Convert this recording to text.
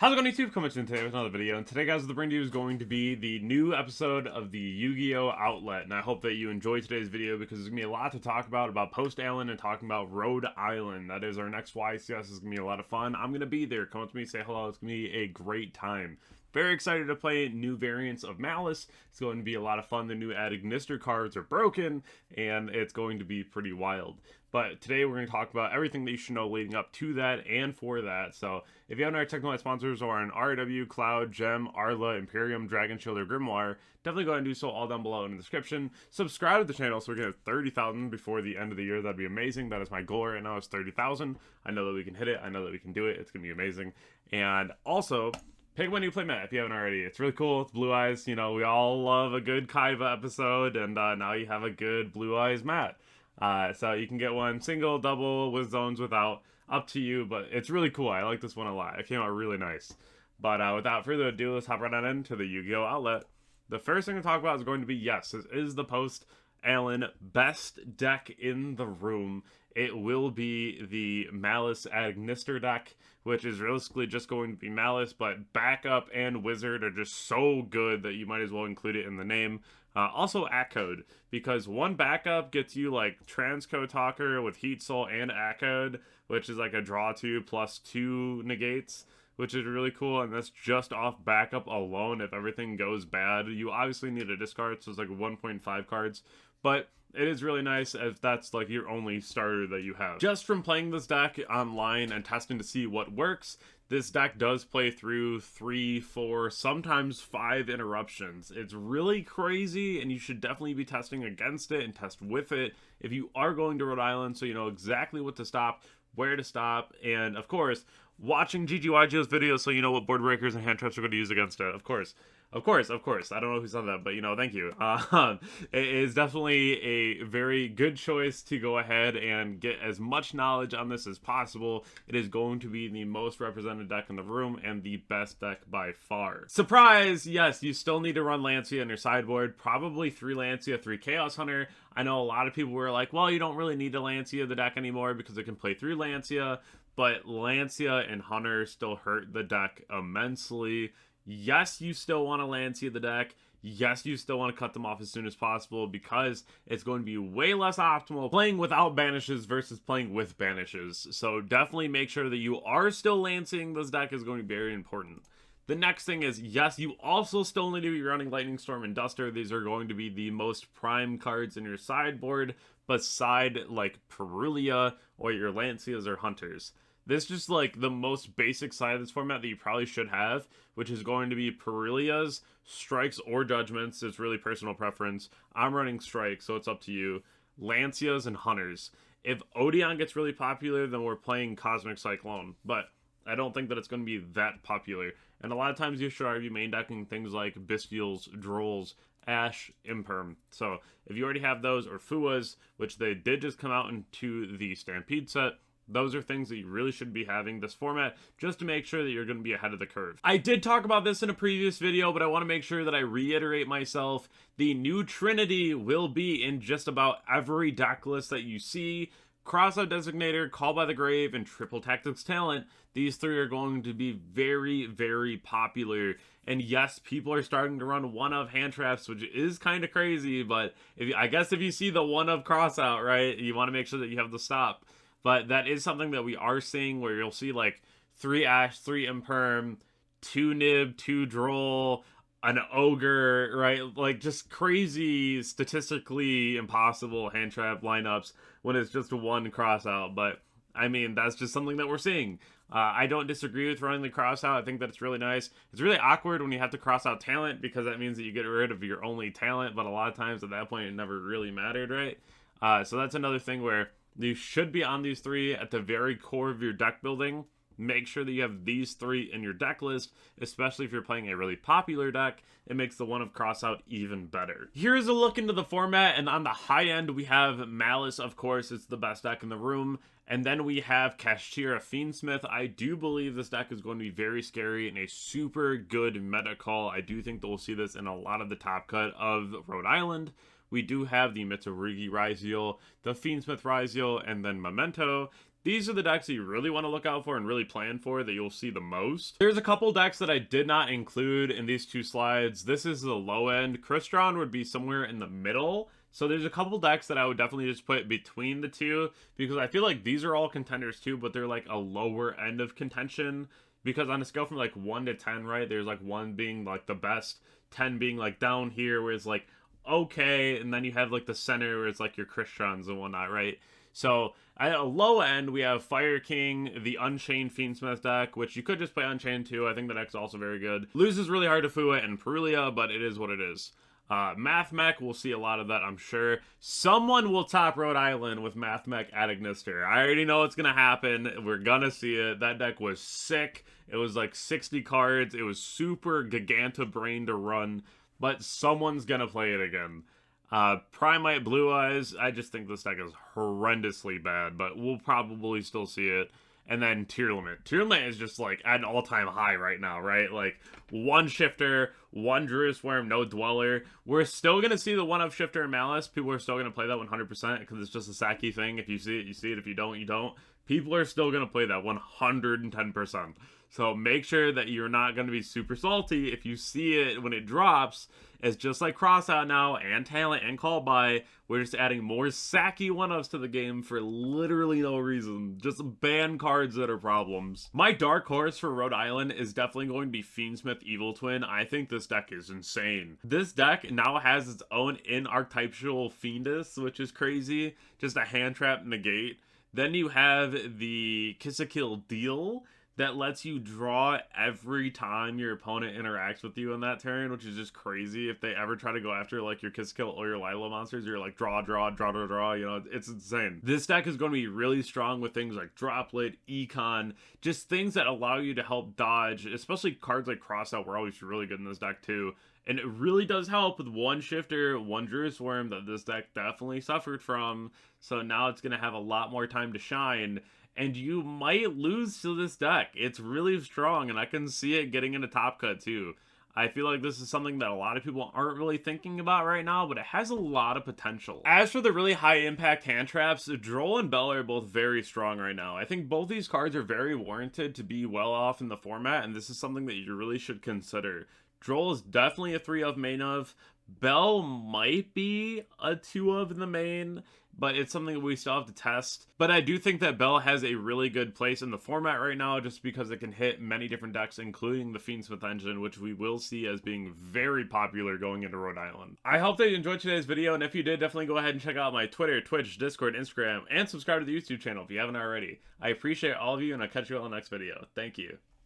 How's it going, YouTube? Coming in today with another video, and today, guys, the bring to you is going to be the new episode of the Yu-Gi-Oh! Outlet, and I hope that you enjoy today's video because there's going to be a lot to talk about Post-Allen and talking about Rhode Island. That is our next YCS. It's going to be a lot of fun. I'm going to be there. Come up to me, say hello. It's going to be a great time. Very excited to play new variants of Malice. It's going to be a lot of fun. The new added Gnister cards are broken, and it's going to be pretty wild. But today we're going to talk about everything that you should know leading up to that and for that. So if you haven't already checked out my sponsors or on RW, Cloud, Gem, Arla, Imperium, Dragonshield, or Grimoire, definitely go ahead and do so all down below in the description. Subscribe to the channel so we can have 30,000 before the end of the year. That'd be amazing. That is my goal right now, is 30,000. I know that we can hit it. I know that we can do it. It's going to be amazing. And also, pick my new playmat if you haven't already. It's really cool. It's Blue Eyes. You know, we all love a good Kaiba episode, and now you have a good Blue Eyes mat. So you can get one single, double, with zones, without, up to you, but it's really cool. I like this one a lot. It came out really nice. But without further ado, let's hop right on into the Yu-Gi-Oh! Outlet. The first thing to talk about is going to be, yes, this is the Post-Allen best deck in the room. It will be the Malice Agnister deck, which is realistically just going to be Malice, but Backup and Wizard are just so good that you might as well include it in the name. Also Accode, because one backup gets you like Transcode Talker with Heat Soul and Accode, which is like a draw 2 plus 2 negates, which is really cool, and that's just off backup alone. If everything goes bad, you obviously need a discard, so it's like 1.5 cards, but it is really nice if that's like your only starter that you have. Just from playing this deck online and testing to see what works, this deck does play through 3, 4, sometimes 5 interruptions. It's really crazy, and you should definitely be testing against it and test with it if you are going to Rhode Island, so you know exactly what to stop, where to stop, and of course, watching GGYGO's videos so you know what board breakers and hand traps are going to use against it. Of course. Of course. I don't know who said that, but, you know, thank you. It is definitely a very good choice to go ahead and get as much knowledge on this as possible. It is going to be the most represented deck in the room and the best deck by far. Surprise! Yes, you still need to run Lancia on your sideboard. Probably 3 Lancia, 3 Chaos Hunter. I know a lot of people were like, well, you don't really need to Lancia the deck anymore because it can play through Lancia, but Lancia and Hunter still hurt the deck immensely. Yes, you still want to Lancia the deck. Yes, you still want to cut them off as soon as possible because it's going to be way less optimal playing without banishes versus playing with banishes. So definitely make sure that you are still Lancing this deck is going to be very important. The next thing is, yes, you also still need to be running Lightning Storm and Duster. These are going to be the most prime cards in your sideboard beside like Perulia or your Lancias or Hunters. This is just like the most basic side of this format that you probably should have, which is going to be Perulias, Strikes, or Judgments. It's really personal preference. I'm running Strikes, so it's up to you. Lancias and Hunters. If Odeon gets really popular, then we're playing Cosmic Cyclone, but I don't think that it's going to be that popular. And a lot of times you should already be main decking things like Bestials, Drolls, Ash, Imperm. So if you already have those, or Fuas, which they did just come out into the Stampede set, those are things that you really should be having this format just to make sure that you're going to be ahead of the curve. I did talk about this in a previous video, but I want to make sure that I reiterate myself. The new Trinity will be in just about every deck list that you see. Crossout Designator, Call by the Grave, and Triple Tactics Talent. These 3 are going to be very, very popular. And yes, people are starting to run one-of hand traps, which is kind of crazy, but I guess if you see the one-of crossout, right, you want to make sure that you have the stop. But that is something that we are seeing where you'll see like 3 Ash, 3 Imperm, 2 Nib, 2 Droll, an Ogre, right? Like just crazy, statistically impossible hand trap lineups when it's just one cross out. But I mean, that's just something that we're seeing. I don't disagree with running the cross out. I think that it's really nice. It's really awkward when you have to cross out talent because that means that you get rid of your only talent. But a lot of times at that point, it never really mattered, right? So that's another thing where you should be on these 3 at the very core of your deck building. Make sure that you have these 3 in your deck list, especially if you're playing a really popular deck. It makes the one of crossout even better. Here's a look into the format, and on the high end, we have Malice, of course. It's the best deck in the room. And then we have Kashtira Fiendsmith. I do believe this deck is going to be very scary and a super good meta call. I do think that we'll see this in a lot of the top cut of Rhode Island. We do have the Mitsurugi Raziel, the Fiendsmith Raziel, and then Memento. these are the decks that you really want to look out for and really plan for, that you'll see the most. There's a couple decks that I did not include in these two slides. This is the low end. Crystron would be somewhere in the middle. So there's a couple decks that I would definitely just put between the two, because I feel like these are all contenders too, but they're like a lower end of contention. Because on a scale from like 1 to 10, right, there's like 1 being like the best, 10 being like down here where it's like okay, and then you have like the center where it's like your Crystron and whatnot, right? So at a low end, we have Fire King, the Unchained Fiendsmith deck, which you could just play Unchained too. I think the deck's also very good. Loses really hard to Fua and Perulia, but it is what it is. Math Mech, we'll see a lot of that, I'm sure. Someone will top Rhode Island with Math Mech at Ignister. I already know it's going to happen. We're going to see it. That deck was sick. It was like 60 cards. It was super Giganta Brain to run, but someone's going to play it again. Primite Blue Eyes, I just think this deck is horrendously bad, but we'll probably still see it. And then Tier Limit. Tier Limit is just like at an all-time high right now, right? Like 1 Shifter, 1 Druid Worm, no Dweller. We're still going to see the 1-of Shifter and Malice. People are still going to play that 100% because it's just a Saki thing. If you see it, you see it. If you don't, you don't. People are still going to play that 110%. So make sure that you're not going to be super salty if you see it when it drops. It's just like Crossout now, and Talent, and Call By. We're just adding more Saki 1-ofs to the game for literally no reason. Just ban cards that are problems. My dark horse for Rhode Island is definitely going to be Fiendsmith Evil Twin. I think this deck is insane. This deck now has its own in-archetypal Fiendus, which is crazy. Just a hand trap negate. Then you have the Kiss a Kill Deal that lets you draw every time your opponent interacts with you on that turn, which is just crazy. If they ever try to go after like your Kiss Kill or your Lilo monsters, you're like draw, you know, it's insane. This deck is going to be really strong with things like Droplet, Econ, just things that allow you to help dodge, especially cards like Crossout were always really good in this deck too. And it really does help with 1 Shifter, 1 Druid Swarm that this deck definitely suffered from. So now it's going to have a lot more time to shine. And you might lose to this deck. It's really strong, and I can see it getting into Top Cut too. I feel like this is something that a lot of people aren't really thinking about right now, but it has a lot of potential. As for the really high impact hand traps, Droll and Bell are both very strong right now. I think both these cards are very warranted to be well off in the format, and this is something that you really should consider. Droll is definitely a 3-of main of. Bell might be a 2-of in the main, but it's something that we still have to test. But I do think that Bell has a really good place in the format right now, just because it can hit many different decks, including the Fiendsmith engine, which we will see as being very popular going into Rhode Island. I hope that you enjoyed today's video, and if you did, definitely go ahead and check out my Twitter, Twitch, Discord, Instagram, and subscribe to the YouTube channel if you haven't already. I appreciate all of you, and I'll catch you all in the next video. Thank you.